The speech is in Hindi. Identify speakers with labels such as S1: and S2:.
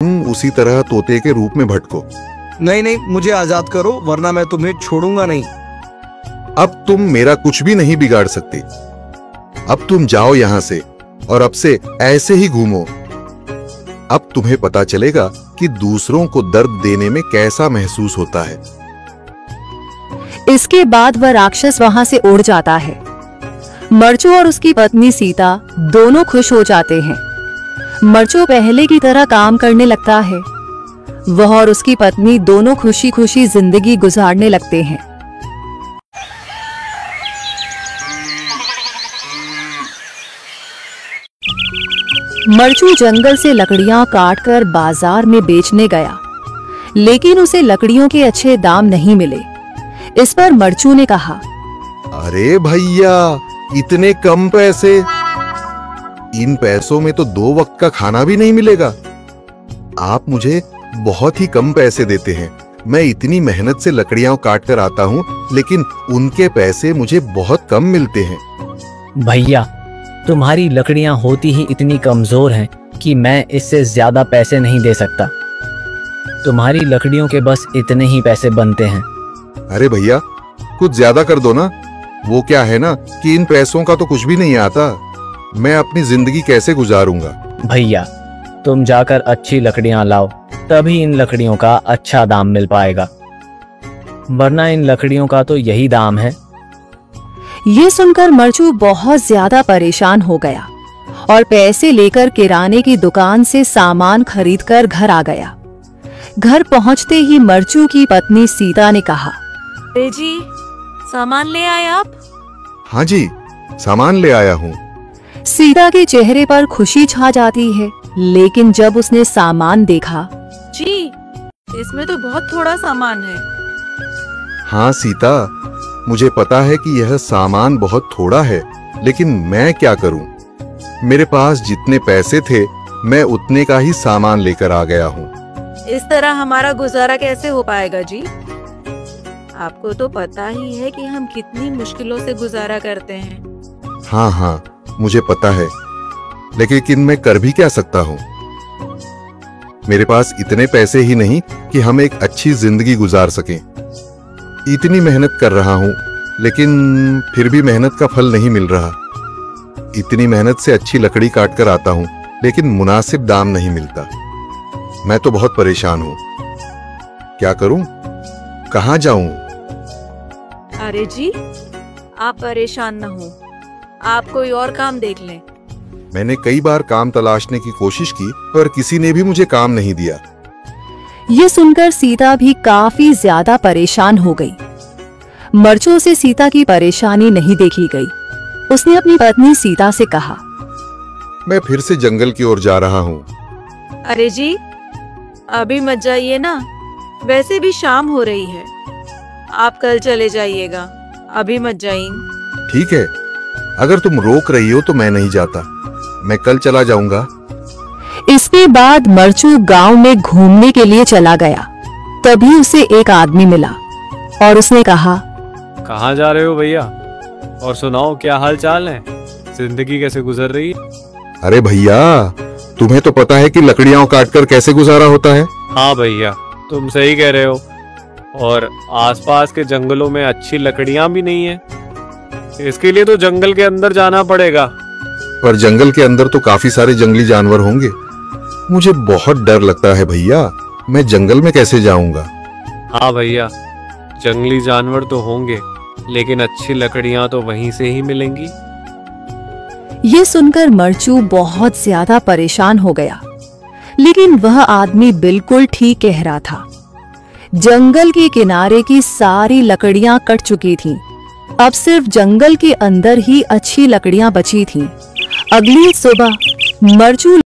S1: तुम उसी तरह तोते के रूप में भटको।
S2: नहीं नहीं, मुझे आजाद करो वरना मैं तुम्हें छोड़ूंगा नहीं।
S1: अब तुम मेरा कुछ भी नहीं बिगाड़ सकते। अब तुम जाओ यहाँ से और अब से ऐसे ही घूमो। अब तुम्हें पता चलेगा कि दूसरों को दर्द देने में कैसा महसूस होता है।
S3: इसके बाद वह राक्षस वहां से उड़ जाता है। मरचू और उसकी पत्नी सीता दोनों खुश हो जाते हैं। मरचू पहले की तरह काम करने लगता है। वह और उसकी पत्नी दोनों खुशी खुशी जिंदगी गुजारने लगते हैं। मरचू जंगल से लकड़ियां काटकर बाजार में बेचने गया, लेकिन उसे लकड़ियों के अच्छे दाम नहीं मिले। इस पर मरचू ने कहा,
S1: अरे भैया, इतने कम पैसे? इन पैसों में तो 2 वक्त का खाना भी नहीं मिलेगा। आप मुझे बहुत ही कम पैसे देते हैं। मैं इतनी मेहनत से लकड़ियां काट कर आता हूँ, लेकिन उनके पैसे मुझे बहुत कम मिलते हैं।
S4: भैया, तुम्हारी लकड़ियां होती ही इतनी कमजोर हैं कि मैं इससे ज्यादा पैसे नहीं दे सकता। तुम्हारी लकड़ियों के बस इतने ही पैसे बनते हैं।
S1: अरे भैया, कुछ ज्यादा कर दो ना। वो क्या है ना कि इन पैसों का तो कुछ भी नहीं आता। मैं अपनी जिंदगी कैसे गुजारूंगा?
S4: भैया, तुम जाकर अच्छी लकड़ियां लाओ, तभी इन लकड़ियों का अच्छा दाम मिल पाएगा, वरना इन लकड़ियों का तो यही दाम है।
S3: ये सुनकर मरचू बहुत ज्यादा परेशान हो गया और पैसे लेकर किराने की दुकान से सामान खरीदकर घर आ गया। घर पहुंचते ही मरचू की पत्नी सीता ने कहा,
S5: अरे जी, सामान ले आए आप?
S1: हाँ जी, सामान ले आया हूँ।
S3: सीता के चेहरे पर खुशी छा जाती है, लेकिन जब उसने सामान देखा,
S5: जी, इसमें तो बहुत थोड़ा सामान है।
S1: हाँ सीता, मुझे पता है कि यह सामान बहुत थोड़ा है, लेकिन मैं क्या करूं? मेरे पास जितने पैसे थे, मैं उतने का ही सामान लेकर आ गया हूँ।
S5: इस तरह हमारा गुजारा कैसे हो पाएगा जी? आपको तो पता ही है कि हम कितनी मुश्किलों से गुजारा करते हैं।
S1: हाँ हाँ, मुझे पता है, लेकिन मैं कर भी क्या सकता हूँ? मेरे पास इतने पैसे ही नहीं कि हम एक अच्छी जिंदगी गुजार सकें। इतनी मेहनत कर रहा हूँ, लेकिन फिर भी मेहनत का फल नहीं मिल रहा। इतनी मेहनत से अच्छी लकड़ी काट कर आता हूँ, लेकिन मुनासिब दाम नहीं मिलता। मैं तो बहुत परेशान हूँ। क्या करूँ? कहाँ जाऊँ?
S5: अरे जी, आप परेशान न हो, आप कोई और काम देख लें।
S1: मैंने कई बार काम तलाशने की कोशिश की, पर किसी ने भी मुझे काम नहीं दिया।
S3: ये सुनकर सीता भी काफी ज्यादा परेशान हो गई। मरचू से सीता की परेशानी नहीं देखी गई। उसने अपनी पत्नी सीता से कहा,
S1: मैं फिर से जंगल की ओर जा रहा हूँ।
S5: अरे जी, अभी मत जाइए ना, वैसे भी शाम हो रही है। आप कल चले जाइएगा, अभी मत जाइए।
S1: ठीक है, अगर तुम रोक रही हो तो मैं नहीं जाता। मैं कल चला जाऊंगा।
S3: इसके बाद मरचू गांव में घूमने के लिए चला गया। तभी उसे एक आदमी मिला और उसने कहा,
S6: कहाँ जा रहे हो भैया? और सुनाओ, क्या हाल चाल है? जिंदगी कैसे गुजर रही है?
S1: अरे भैया, तुम्हें तो पता है कि लकड़ियां काटकर कैसे गुजारा होता है।
S6: हाँ भैया, तुम सही कह रहे हो। और आसपास के जंगलों में अच्छी लकड़ियां भी नहीं है। इसके लिए तो जंगल के अंदर जाना पड़ेगा।
S1: पर जंगल के अंदर तो काफी सारे जंगली जानवर होंगे। मुझे बहुत डर लगता है भैया, मैं जंगल में कैसे जाऊंगा?
S6: हाँ भैया, जंगली जानवर तो होंगे, लेकिन अच्छी लकड़ियां तो वहीं से ही मिलेंगी।
S3: ये सुनकर मरचू बहुत ज्यादा परेशान हो गया, लेकिन वह आदमी बिल्कुल ठीक कह रहा था। जंगल के किनारे की सारी लकड़ियां कट चुकी थीं। अब सिर्फ जंगल के अंदर ही अच्छी लकड़ियां बची थीं। अगली सुबह मरचू